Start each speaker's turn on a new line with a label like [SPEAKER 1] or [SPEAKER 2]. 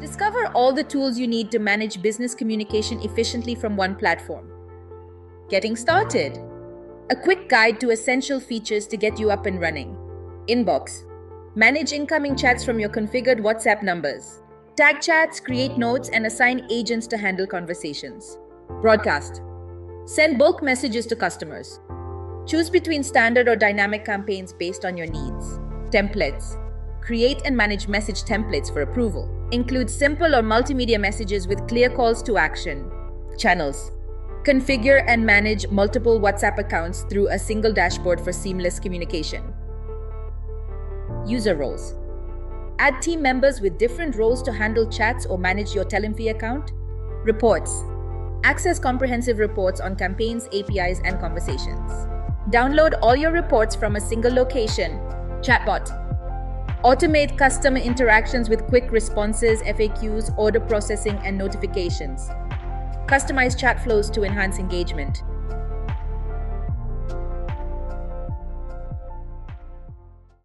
[SPEAKER 1] Discover all the tools you need to manage business communication efficiently from one platform. Getting started. A quick guide to essential features to get you up and running. Inbox. Manage incoming chats from your configured WhatsApp numbers. Tag chats, create notes, and assign agents to handle conversations. Broadcast. Send bulk messages to customers. Choose between standard or dynamic campaigns based on your needs. Templates. Create and manage message templates for approval. Include simple or multimedia messages with clear calls to action. Channels. Configure and manage multiple WhatsApp accounts through a single dashboard for seamless communication. User roles. Add team members with different roles to handle chats or manage your Telinfy account. Reports. Access comprehensive reports on campaigns, APIs, and conversations. Download all your reports from a single location. Chatbot. Automate customer interactions with quick responses, FAQs, order processing, and notifications. Customize chat flows to enhance engagement.